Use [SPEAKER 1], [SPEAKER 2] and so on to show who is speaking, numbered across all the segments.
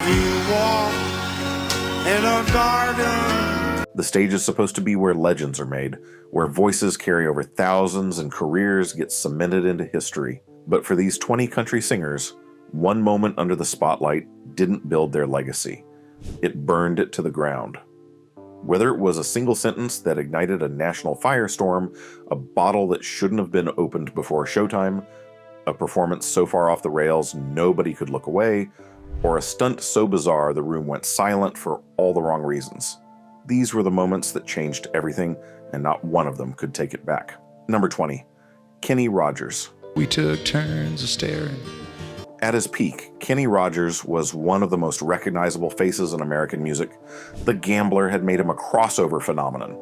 [SPEAKER 1] We walk in a garden.
[SPEAKER 2] The stage is supposed to be where legends are made, where voices carry over thousands and careers get cemented into history. But for these 20 country singers, one moment under the spotlight didn't build their legacy. It burned it to the ground. Whether it was a single sentence that ignited a national firestorm, a bottle that shouldn't have been opened before showtime, a performance so far off the rails nobody could look away, or a stunt so bizarre the room went silent for all the wrong reasons. These were the moments that changed everything, and not one of them could take it back. Number 20, Kenny Rogers.
[SPEAKER 3] We took turns of staring.
[SPEAKER 2] At his peak, Kenny Rogers was one of the most recognizable faces in American music. The Gambler had made him a crossover phenomenon.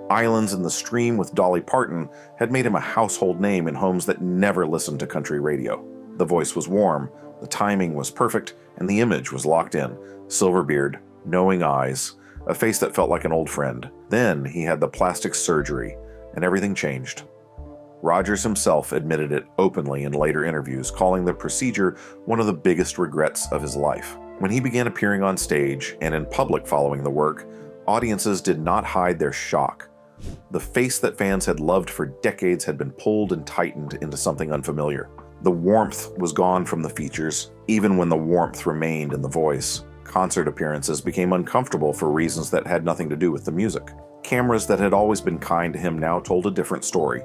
[SPEAKER 2] Islands in the Stream with Dolly Parton had made him a household name in homes that never listened to country radio. The voice was warm, the timing was perfect, and the image was locked in. Silver beard, knowing eyes, a face that felt like an old friend. Then he had the plastic surgery, and everything changed. Rogers himself admitted it openly in later interviews, calling the procedure one of the biggest regrets of his life. When he began appearing on stage and in public following the work, audiences did not hide their shock. The face that fans had loved for decades had been pulled and tightened into something unfamiliar. The warmth was gone from the features, even when the warmth remained in the voice. Concert appearances became uncomfortable for reasons that had nothing to do with the music. Cameras that had always been kind to him now told a different story.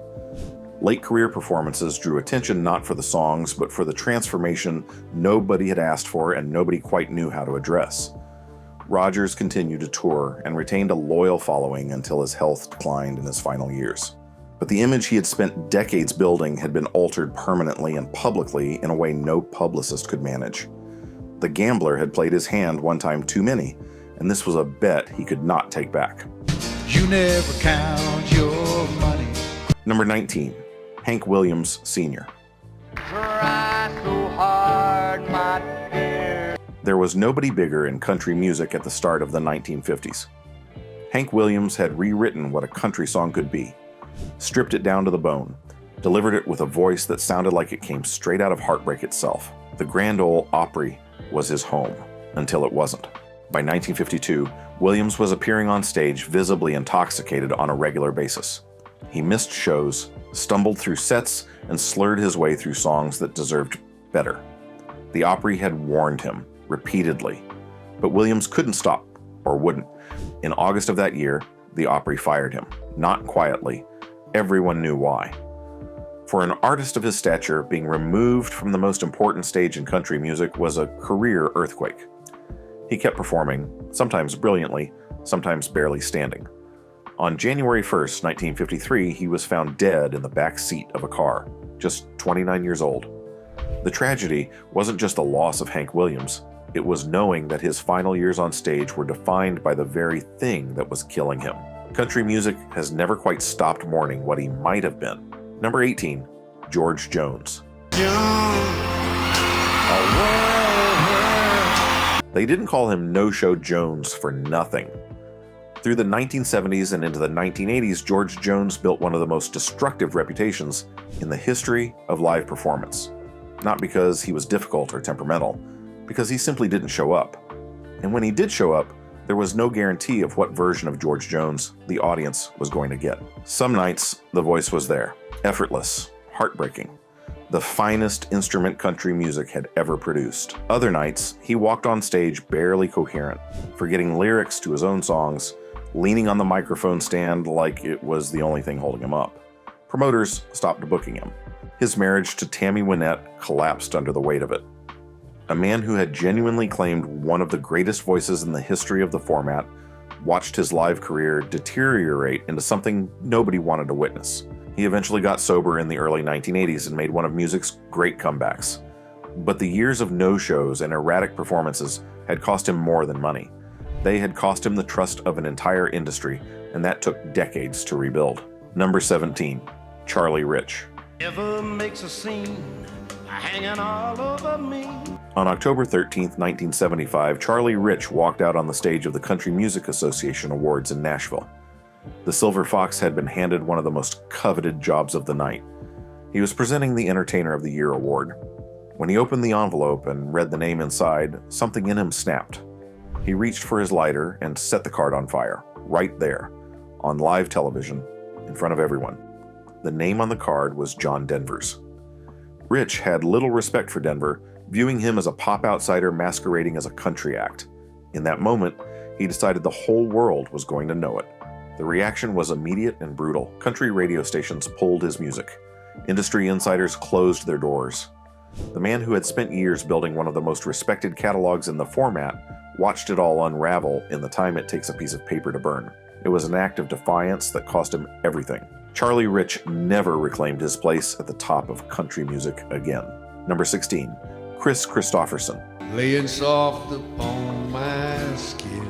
[SPEAKER 2] Late career performances drew attention not for the songs, but for the transformation nobody had asked for and nobody quite knew how to address. Rogers continued to tour and retained a loyal following until his health declined in his final years. But the image he had spent decades building had been altered permanently and publicly in a way no publicist could manage. The Gambler had played his hand one time too many, and this was a bet he could not take back.
[SPEAKER 3] You never count your money.
[SPEAKER 2] Number 19. Hank Williams Sr.
[SPEAKER 1] Try so hard, my dear.
[SPEAKER 2] There was nobody bigger in country music at the start of the 1950s. Hank Williams had rewritten what a country song could be, stripped it down to the bone, delivered it with a voice that sounded like it came straight out of heartbreak itself. The Grand Ole Opry was his home, until it wasn't. By 1952, Williams was appearing on stage visibly intoxicated on a regular basis. He missed shows, stumbled through sets, and slurred his way through songs that deserved better. The Opry had warned him repeatedly, but Williams couldn't stop, or wouldn't. In August of that year, the Opry fired him, not quietly. Everyone knew why. For an artist of his stature, being removed from the most important stage in country music was a career earthquake. He kept performing, sometimes brilliantly, sometimes barely standing. On January 1st, 1953, he was found dead in the back seat of a car, just 29 years old. The tragedy wasn't just the loss of Hank Williams, it was knowing that his final years on stage were defined by the very thing that was killing him. Country music has never quite stopped mourning what he might have been. Number 18, George Jones. They didn't call him No-Show Jones for nothing. Through the 1970s and into the 1980s, George Jones built one of the most destructive reputations in the history of live performance. Not because he was difficult or temperamental, because he simply didn't show up. And when he did show up, there was no guarantee of what version of George Jones the audience was going to get. Some nights, the voice was there, effortless, heartbreaking, the finest instrument country music had ever produced. Other nights, he walked on stage barely coherent, forgetting lyrics to his own songs, leaning on the microphone stand like it was the only thing holding him up. Promoters stopped booking him. His marriage to Tammy Wynette collapsed under the weight of it. A man who had genuinely claimed one of the greatest voices in the history of the format watched his live career deteriorate into something nobody wanted to witness. He eventually got sober in the early 1980s and made one of music's great comebacks. But the years of no-shows and erratic performances had cost him more than money. They had cost him the trust of an entire industry, and that took decades to rebuild. Number 17, Charlie Rich.
[SPEAKER 1] Never makes a scene, hanging all over me.
[SPEAKER 2] On October 13, 1975, Charlie Rich walked out on the stage of the Country Music Association Awards in Nashville. The Silver Fox had been handed one of the most coveted jobs of the night. He was presenting the Entertainer of the Year award. When he opened the envelope and read the name inside, something in him snapped. He reached for his lighter and set the card on fire, right there, on live television, in front of everyone. The name on the card was John Denver's. Rich had little respect for Denver, viewing him as a pop outsider masquerading as a country act. In that moment, he decided the whole world was going to know it. The reaction was immediate and brutal. Country radio stations pulled his music. Industry insiders closed their doors. The man who had spent years building one of the most respected catalogs in the format watched it all unravel in the time it takes a piece of paper to burn. It was an act of defiance that cost him everything. Charlie Rich never reclaimed his place at the top of country music again. Number 16, Kris Kristofferson.
[SPEAKER 3] Laying soft upon my skin.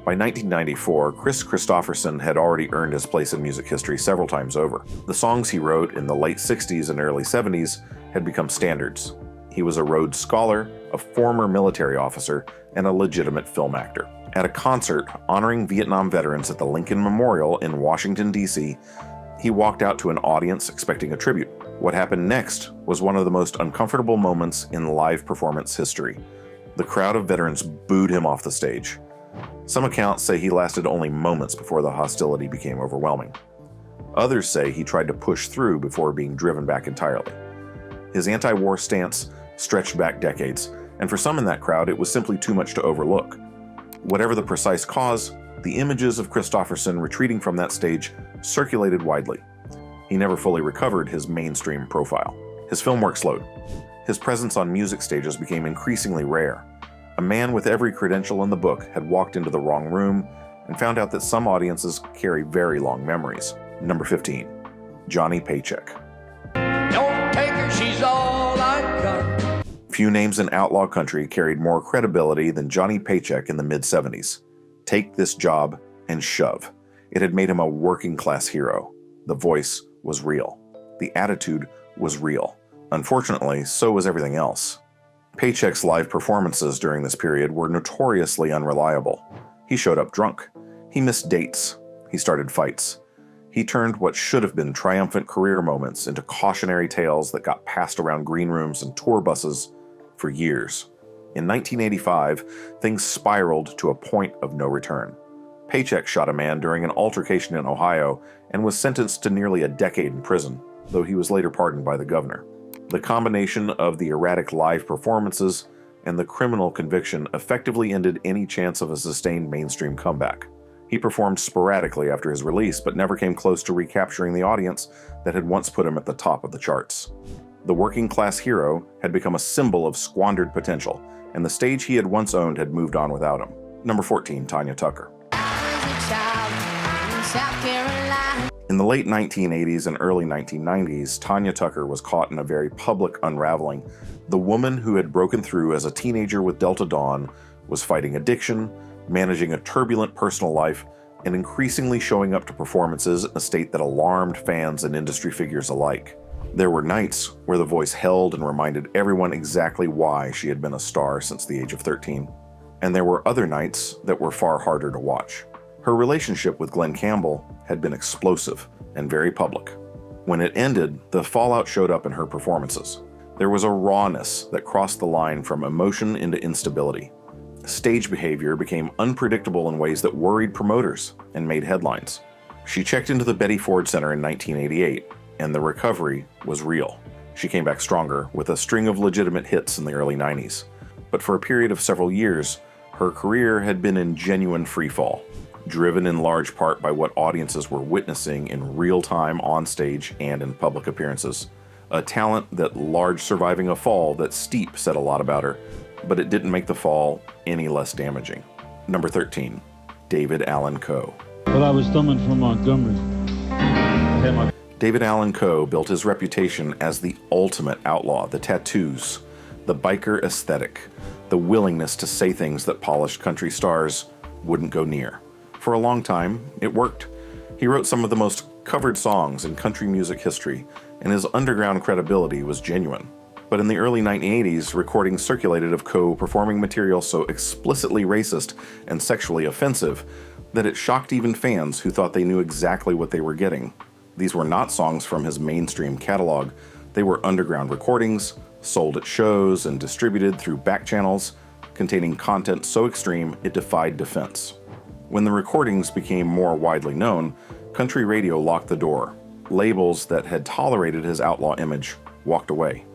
[SPEAKER 2] By 1994, Kris Kristofferson had already earned his place in music history several times over. The songs he wrote in the late 60s and early 70s had become standards. He was a Rhodes Scholar, a former military officer, and a legitimate film actor. At a concert honoring Vietnam veterans at the Lincoln Memorial in Washington, D.C., he walked out to an audience expecting a tribute. What happened next was one of the most uncomfortable moments in live performance history. The crowd of veterans booed him off the stage. Some accounts say he lasted only moments before the hostility became overwhelming. Others say he tried to push through before being driven back entirely. His anti-war stance stretched back decades, and for some in that crowd, it was simply too much to overlook. Whatever the precise cause, the images of Kristofferson retreating from that stage circulated widely. He never fully recovered his mainstream profile. His film work slowed. His presence on music stages became increasingly rare. A man with every credential in the book had walked into the wrong room and found out that some audiences carry very long memories. Number 15, Johnny Paycheck.
[SPEAKER 1] Don't take her, she's all I got.
[SPEAKER 2] Few names in outlaw country carried more credibility than Johnny Paycheck in the mid-70s. Take this job and shove. It had made him a working-class hero. The voice was real. The attitude was real. Unfortunately, so was everything else. Paycheck's live performances during this period were notoriously unreliable. He showed up drunk. He missed dates. He started fights. He turned what should have been triumphant career moments into cautionary tales that got passed around green rooms and tour buses for years. In 1985, things spiraled to a point of no return. Paycheck shot a man during an altercation in Ohio and was sentenced to nearly a decade in prison, though he was later pardoned by the governor. The combination of the erratic live performances and the criminal conviction effectively ended any chance of a sustained mainstream comeback. He performed sporadically after his release, but never came close to recapturing the audience that had once put him at the top of the charts. The working-class hero had become a symbol of squandered potential, and the stage he had once owned had moved on without him. Number 14, Tanya Tucker. In the late 1980s and early 1990s, Tanya Tucker was caught in a very public unraveling. The woman who had broken through as a teenager with Delta Dawn was fighting addiction, managing a turbulent personal life, and increasingly showing up to performances in a state that alarmed fans and industry figures alike. There were nights where the voice held and reminded everyone exactly why she had been a star since the age of 13. And there were other nights that were far harder to watch. Her relationship with Glen Campbell had been explosive and very public. When it ended, the fallout showed up in her performances. There was a rawness that crossed the line from emotion into instability. Stage behavior became unpredictable in ways that worried promoters and made headlines. She checked into the Betty Ford Center in 1988, and the recovery was real. She came back stronger with a string of legitimate hits in the early 90s. But for a period of several years, her career had been in genuine freefall, driven in large part by what audiences were witnessing in real time on stage and in public appearances. A talent that large surviving a fall that steep said a lot about her, but it didn't make the fall any less damaging. Number 13, David Allan Coe.
[SPEAKER 4] Well, I was thumbing from Montgomery.
[SPEAKER 2] David Allan Coe built his reputation as the ultimate outlaw, the tattoos, the biker aesthetic, the willingness to say things that polished country stars wouldn't go near. For a long time, it worked. He wrote some of the most covered songs in country music history, and his underground credibility was genuine. But in the early 1980s, recordings circulated of Coe performing material so explicitly racist and sexually offensive that it shocked even fans who thought they knew exactly what they were getting. These were not songs from his mainstream catalog. They were underground recordings, sold at shows and distributed through back channels, containing content so extreme it defied defense. When the recordings became more widely known, country radio locked the door. Labels that had tolerated his outlaw image walked away.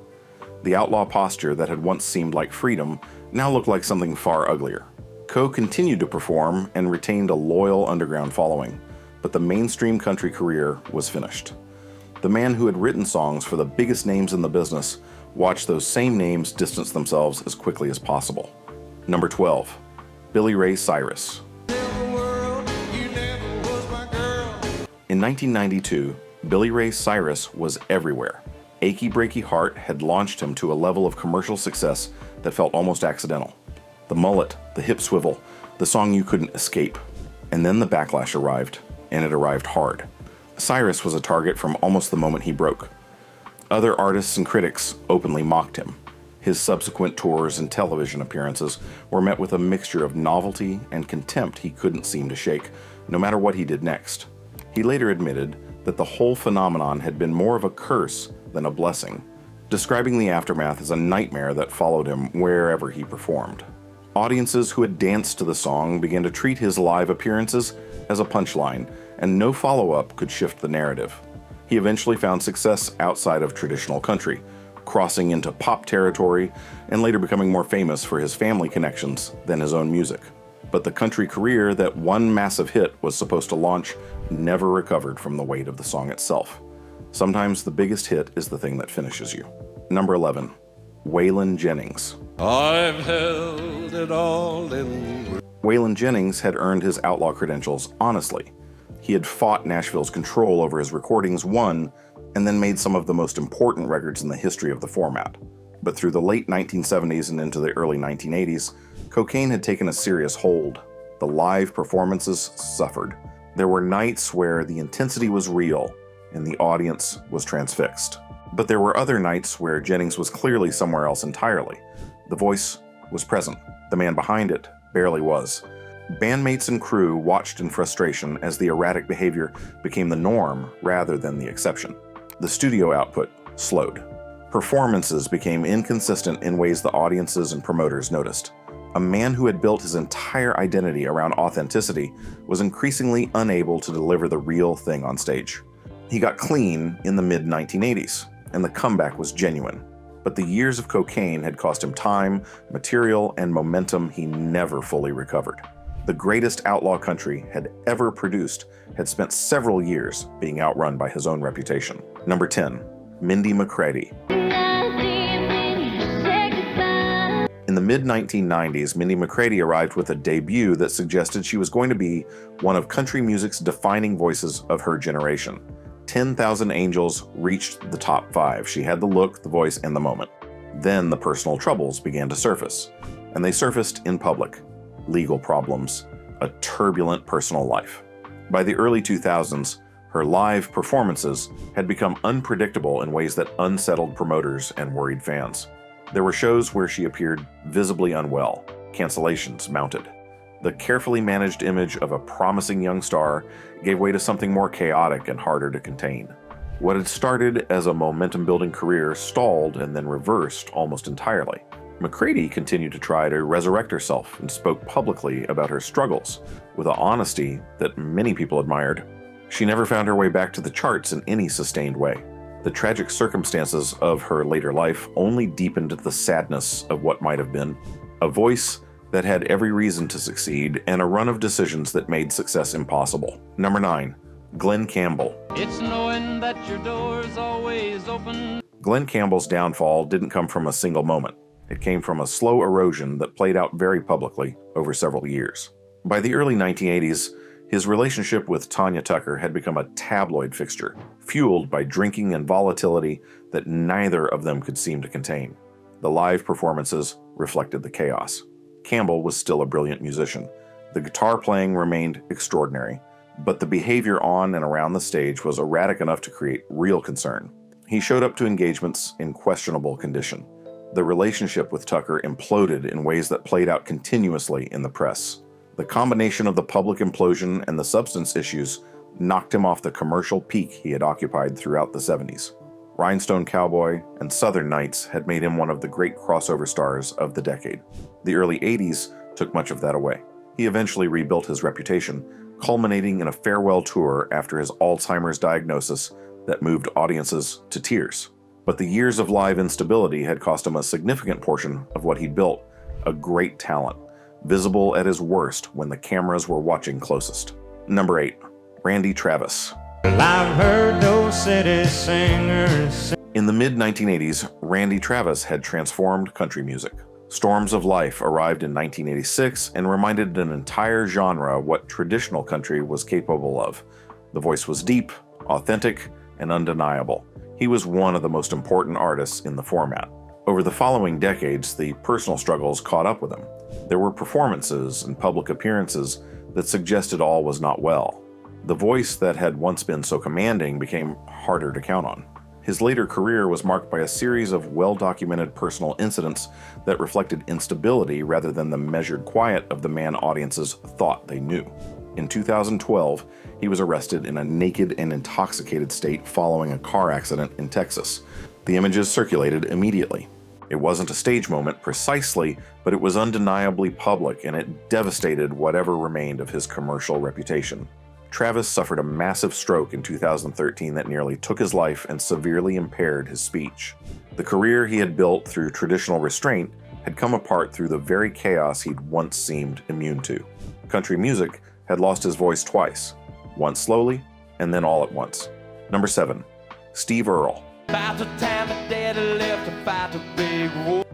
[SPEAKER 2] The outlaw posture that had once seemed like freedom now looked like something far uglier. Coe continued to perform and retained a loyal underground following, but the mainstream country career was finished. The man who had written songs for the biggest names in the business watched those same names distance themselves as quickly as possible. Number 12. Billy Ray Cyrus. In 1992, Billy Ray Cyrus was everywhere. Achy Breaky Heart had launched him to a level of commercial success that felt almost accidental. The mullet, the hip swivel, the song you couldn't escape. And then the backlash arrived, and it arrived hard. Cyrus was a target from almost the moment he broke. Other artists and critics openly mocked him. His subsequent tours and television appearances were met with a mixture of novelty and contempt he couldn't seem to shake, no matter what he did next. He later admitted that the whole phenomenon had been more of a curse than a blessing, describing the aftermath as a nightmare that followed him wherever he performed. Audiences who had danced to the song began to treat his live appearances as a punchline, and no follow-up could shift the narrative. He eventually found success outside of traditional country, crossing into pop territory and later becoming more famous for his family connections than his own music. But the country career that one massive hit was supposed to launch never recovered from the weight of the song itself. Sometimes the biggest hit is the thing that finishes you. Number 11. Waylon Jennings.
[SPEAKER 1] I've held it all in.
[SPEAKER 2] Waylon Jennings had earned his outlaw credentials honestly. He had fought Nashville's control over his recordings, won, and then made some of the most important records in the history of the format. But through the late 1970s and into the early 1980s, cocaine had taken a serious hold. The live performances suffered. There were nights where the intensity was real and the audience was transfixed. But there were other nights where Jennings was clearly somewhere else entirely. The voice was present. The man behind it barely was. Bandmates and crew watched in frustration as the erratic behavior became the norm rather than the exception. The studio output slowed. Performances became inconsistent in ways the audiences and promoters noticed. A man who had built his entire identity around authenticity was increasingly unable to deliver the real thing on stage. He got clean in the mid-1980s, and the comeback was genuine. But the years of cocaine had cost him time, material, and momentum he never fully recovered. The greatest outlaw country had ever produced had spent several years being outrun by his own reputation. Number 10. Mindy McCready. In the mid-1990s, Mindy McCready arrived with a debut that suggested she was going to be one of country music's defining voices of her generation. 10,000 Angels reached the top 5. She had the look, the voice, and the moment. Then the personal troubles began to surface, and they surfaced in public. Legal problems, a turbulent personal life. By the early 2000s, her live performances had become unpredictable in ways that unsettled promoters and worried fans. There were shows where she appeared visibly unwell. Cancellations mounted. The carefully managed image of a promising young star gave way to something more chaotic and harder to contain. What had started as a momentum-building career stalled and then reversed almost entirely. McCready continued to try to resurrect herself and spoke publicly about her struggles with an honesty that many people admired. She never found her way back to the charts in any sustained way. The tragic circumstances of her later life only deepened the sadness of what might have been. A voice that had every reason to succeed, and a run of decisions that made success impossible. Number 9. Glen Campbell.
[SPEAKER 1] It's knowing that your door's always open.
[SPEAKER 2] Glen Campbell's downfall didn't come from a single moment. It came from a slow erosion that played out very publicly over several years. By the early 1980s, his relationship with Tanya Tucker had become a tabloid fixture, fueled by drinking and volatility that neither of them could seem to contain. The live performances reflected the chaos. Campbell was still a brilliant musician. The guitar playing remained extraordinary, but the behavior on and around the stage was erratic enough to create real concern. He showed up to engagements in questionable condition. The relationship with Tucker imploded in ways that played out continuously in the press. The combination of the public implosion and the substance issues knocked him off the commercial peak he had occupied throughout the 70s. Rhinestone Cowboy, and Southern Nights had made him one of the great crossover stars of the decade. The early 80s took much of that away. He eventually rebuilt his reputation, culminating in a farewell tour after his Alzheimer's diagnosis that moved audiences to tears. But the years of live instability had cost him a significant portion of what he'd built, a great talent, visible at his worst when the cameras were watching closest. Number 8. Randy Travis.
[SPEAKER 1] Well, I've heard those city singers.
[SPEAKER 2] In the mid-1980s, Randy Travis had transformed country music. Storms of Life arrived in 1986 and reminded an entire genre what traditional country was capable of. The voice was deep, authentic, and undeniable. He was one of the most important artists in the format. Over the following decades, the personal struggles caught up with him. There were performances and public appearances that suggested all was not well. The voice that had once been so commanding became harder to count on. His later career was marked by a series of well-documented personal incidents that reflected instability rather than the measured quiet of the man audiences thought they knew. In 2012, he was arrested in a naked and intoxicated state following a car accident in Texas. The images circulated immediately. It wasn't a stage moment precisely, but it was undeniably public, and it devastated whatever remained of his commercial reputation. Travis suffered a massive stroke in 2013 that nearly took his life and severely impaired his speech. The career he had built through traditional restraint had come apart through the very chaos he'd once seemed immune to. Country music had lost his voice twice, once slowly and then all at once. Number 7. Steve Earle.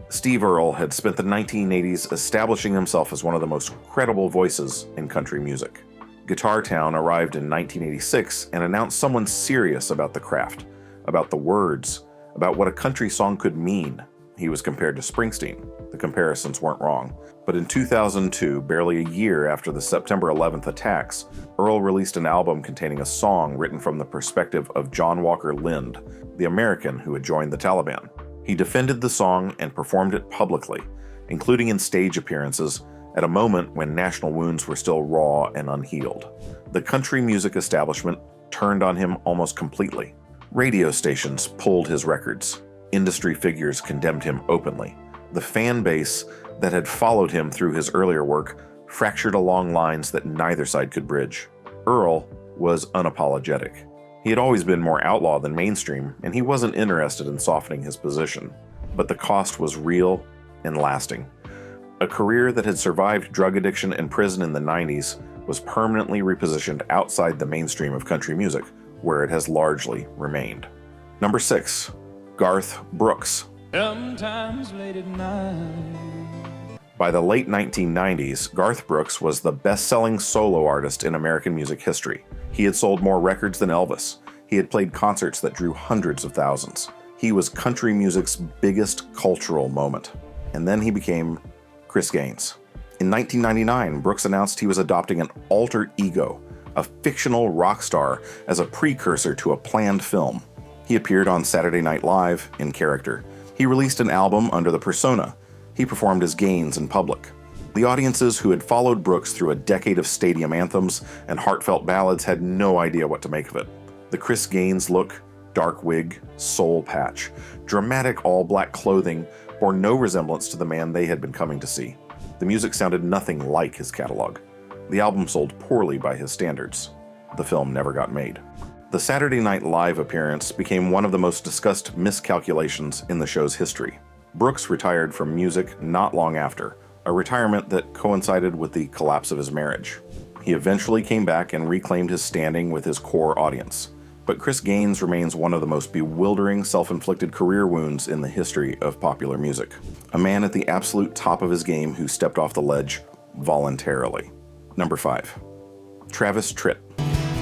[SPEAKER 2] Steve Earle had spent the 1980s establishing himself as one of the most credible voices in country music. Guitar Town arrived in 1986 and announced someone serious about the craft, about the words, about what a country song could mean. He was compared to Springsteen. The comparisons weren't wrong. But in 2002, barely a year after the September 11th attacks, Earle released an album containing a song written from the perspective of John Walker Lind, the American who had joined the Taliban. He defended the song and performed it publicly, including in stage appearances, at a moment when national wounds were still raw and unhealed. The country music establishment turned on him almost completely. Radio stations pulled his records. Industry figures condemned him openly. The fan base that had followed him through his earlier work fractured along lines that neither side could bridge. Earle was unapologetic. He had always been more outlaw than mainstream, and he wasn't interested in softening his position. But the cost was real and lasting. A career that had survived drug addiction and prison in the 90s was permanently repositioned outside the mainstream of country music, where it has largely remained. Number 6. Garth Brooks.
[SPEAKER 1] Sometimes late at night.
[SPEAKER 2] By the late 1990s, Garth Brooks was the best-selling solo artist in American music history. He had sold more records than Elvis. He had played concerts that drew hundreds of thousands. He was country music's biggest cultural moment. And then he became Chris Gaines. In 1999, Brooks announced he was adopting an alter ego, a fictional rock star, as a precursor to a planned film. He appeared on Saturday Night Live in character. He released an album under the persona. He performed as Gaines in public. The audiences who had followed Brooks through a decade of stadium anthems and heartfelt ballads had no idea what to make of it. The Chris Gaines look, dark wig, soul patch, dramatic all-black clothing bore no resemblance to the man they had been coming to see. The music sounded nothing like his catalog. The album sold poorly by his standards. The film never got made. The Saturday Night Live appearance became one of the most discussed miscalculations in the show's history. Brooks retired from music not long after, a retirement that coincided with the collapse of his marriage. He eventually came back and reclaimed his standing with his core audience. But Chris Gaines remains one of the most bewildering self-inflicted career wounds in the history of popular music. A man at the absolute top of his game who stepped off the ledge voluntarily. Number 5. Travis Tritt.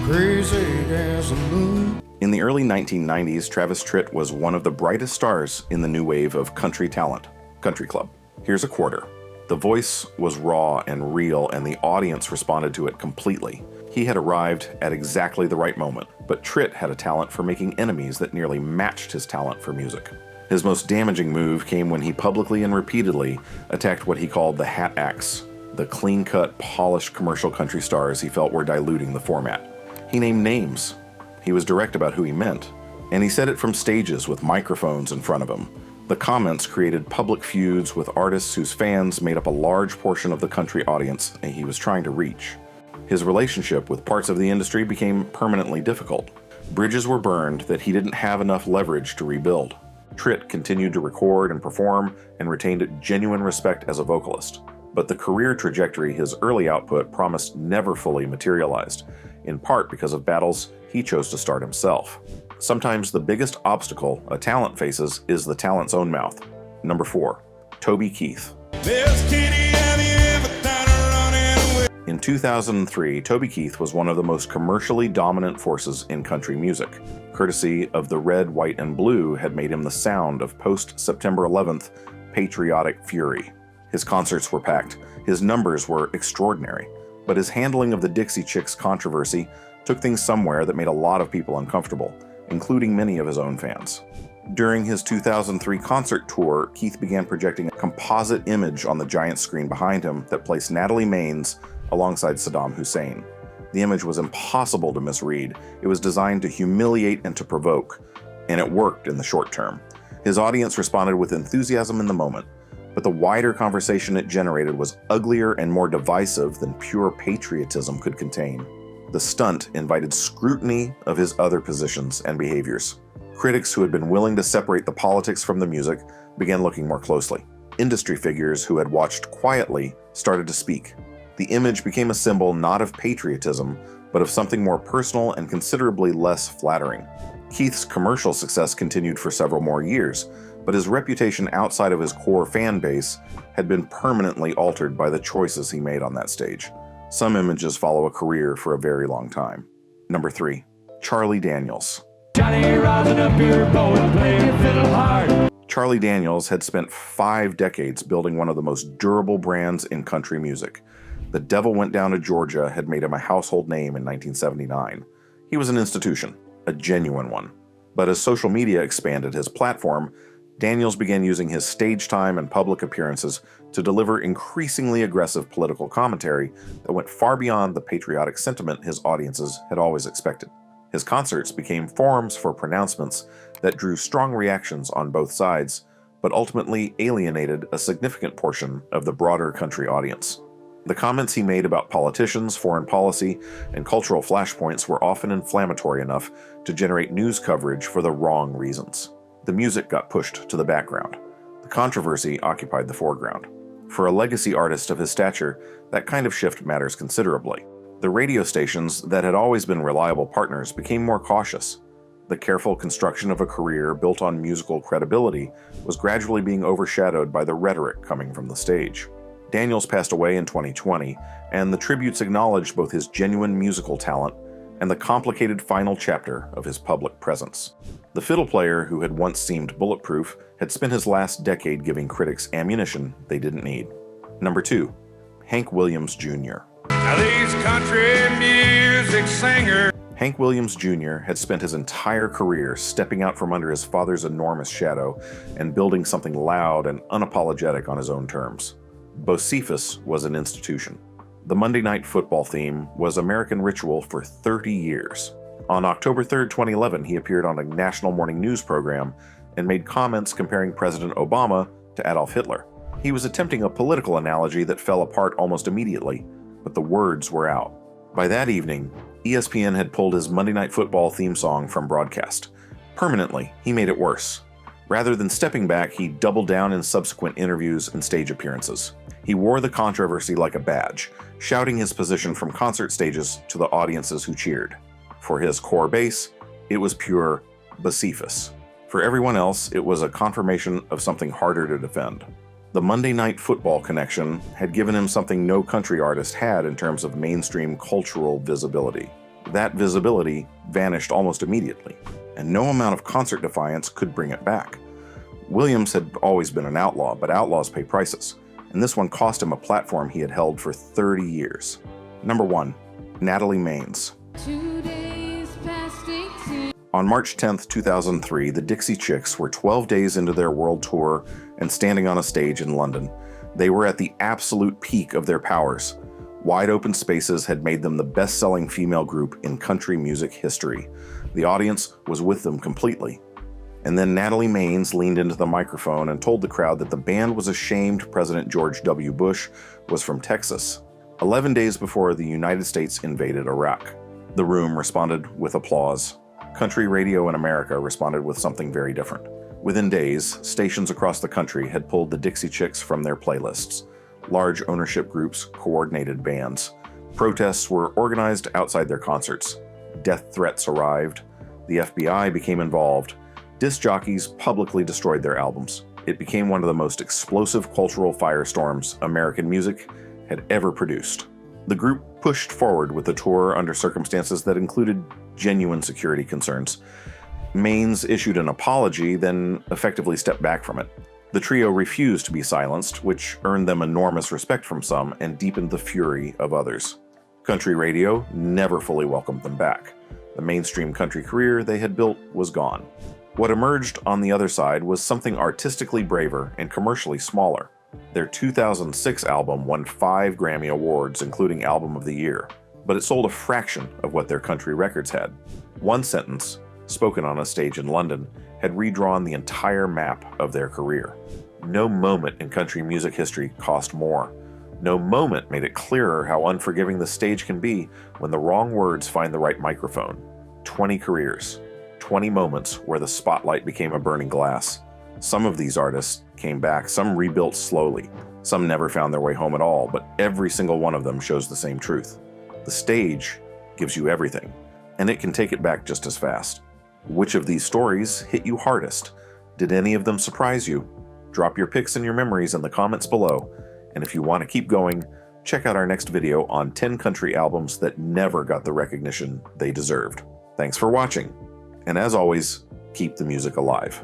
[SPEAKER 3] Crazy as a moon.
[SPEAKER 2] In the early 1990s, Travis Tritt was one of the brightest stars in the new wave of country talent, Country Club. Here's a quarter. The voice was raw and real, and the audience responded to it completely. He had arrived at exactly the right moment, but Tritt had a talent for making enemies that nearly matched his talent for music. His most damaging move came when he publicly and repeatedly attacked what he called the hat acts, the clean-cut, polished commercial country stars he felt were diluting the format. He named names. He was direct about who he meant. And he said it from stages with microphones in front of him. The comments created public feuds with artists whose fans made up a large portion of the country audience he was trying to reach. His relationship with parts of the industry became permanently difficult. Bridges were burned that he didn't have enough leverage to rebuild. Tritt continued to record and perform and retained genuine respect as a vocalist. But the career trajectory his early output promised never fully materialized, in part because of battles he chose to start himself. Sometimes the biggest obstacle a talent faces is the talent's own mouth. Number 4. Toby Keith. In 2003, Toby Keith was one of the most commercially dominant forces in country music. Courtesy of the red, white, and blue had made him the sound of post-September 11th patriotic fury. His concerts were packed, his numbers were extraordinary, but his handling of the Dixie Chicks controversy took things somewhere that made a lot of people uncomfortable, including many of his own fans. During his 2003 concert tour, Keith began projecting a composite image on the giant screen behind him that placed Natalie Maines alongside Saddam Hussein. The image was impossible to misread. It was designed to humiliate and to provoke, and it worked in the short term. His audience responded with enthusiasm in the moment, but the wider conversation it generated was uglier and more divisive than pure patriotism could contain. The stunt invited scrutiny of his other positions and behaviors. Critics who had been willing to separate the politics from the music began looking more closely. Industry figures who had watched quietly started to speak. The image became a symbol not of patriotism, but of something more personal and considerably less flattering. Keith's commercial success continued for several more years, but his reputation outside of his core fan base had been permanently altered by the choices he made on that stage. Some images follow a career for a very long time. Number 3. Charlie Daniels.
[SPEAKER 1] Johnny rising up here, boy, playing fiddle hard.
[SPEAKER 2] Charlie Daniels had spent 5 decades building one of the most durable brands in country music. The Devil Went Down to Georgia had made him a household name in 1979. He was an institution, a genuine one. But as social media expanded his platform, Daniels began using his stage time and public appearances to deliver increasingly aggressive political commentary that went far beyond the patriotic sentiment his audiences had always expected. His concerts became forums for pronouncements that drew strong reactions on both sides, but ultimately alienated a significant portion of the broader country audience. The comments he made about politicians, foreign policy, and cultural flashpoints were often inflammatory enough to generate news coverage for the wrong reasons. The music got pushed to the background. The controversy occupied the foreground. For a legacy artist of his stature, that kind of shift matters considerably. The radio stations that had always been reliable partners became more cautious. The careful construction of a career built on musical credibility was gradually being overshadowed by the rhetoric coming from the stage. Daniels passed away in 2020, and the tributes acknowledged both his genuine musical talent and the complicated final chapter of his public presence. The fiddle player who had once seemed bulletproof had spent his last decade giving critics ammunition they didn't need. Number 2. Hank Williams Jr.
[SPEAKER 1] Now these country music singers.
[SPEAKER 2] Hank Williams Jr. had spent his entire career stepping out from under his father's enormous shadow and building something loud and unapologetic on his own terms. Bocephus was an institution. The Monday Night Football theme was American ritual for 30 years. On October 3, 2011, he appeared on a national morning news program and made comments comparing President Obama to Adolf Hitler. He was attempting a political analogy that fell apart almost immediately, but the words were out. By that evening, ESPN had pulled his Monday Night Football theme song from broadcast. Permanently, he made it worse. Rather than stepping back, he doubled down in subsequent interviews and stage appearances. He wore the controversy like a badge, shouting his position from concert stages to the audiences who cheered. For his core base, it was pure Bocephus. For everyone else, it was a confirmation of something harder to defend. The Monday Night Football connection had given him something no country artist had in terms of mainstream cultural visibility. That visibility vanished almost immediately, and no amount of concert defiance could bring it back. Williams had always been an outlaw, but outlaws pay prices, and this one cost him a platform he had held for 30 years. Number 1. Natalie Maines. On March 10, 2003, the Dixie Chicks were 12 days into their world tour and standing on a stage in London. They were at the absolute peak of their powers. Wide Open Spaces had made them the best-selling female group in country music history. The audience was with them completely. And then Natalie Maines leaned into the microphone and told the crowd that the band was ashamed President George W. Bush was from Texas, 11 days before the United States invaded Iraq. The room responded with applause. Country radio in America responded with something very different. Within days, stations across the country had pulled the Dixie Chicks from their playlists. Large ownership groups coordinated bands. Protests were organized outside their concerts. Death threats arrived. The FBI became involved. Disc jockeys publicly destroyed their albums. It became one of the most explosive cultural firestorms American music had ever produced. The group pushed forward with the tour under circumstances that included genuine security concerns. Maines issued an apology, then effectively stepped back from it. The trio refused to be silenced, which earned them enormous respect from some and deepened the fury of others. Country radio never fully welcomed them back. The mainstream country career they had built was gone. What emerged on the other side was something artistically braver and commercially smaller. Their 2006 album won 5 Grammy Awards, including Album of the Year, but it sold a fraction of what their country records had. One sentence, spoken on a stage in London, had redrawn the entire map of their career. No moment in country music history cost more. No moment made it clearer how unforgiving the stage can be when the wrong words find the right microphone. 20 careers, 20 moments where the spotlight became a burning glass. Some of these artists came back, some rebuilt slowly, some never found their way home at all, but every single one of them shows the same truth. The stage gives you everything, and it can take it back just as fast. Which of these stories hit you hardest? Did any of them surprise you? Drop your pics and your memories in the comments below, and if you want to keep going, check out our next video on 10 country albums that never got the recognition they deserved. Thanks for watching, and as always, keep the music alive.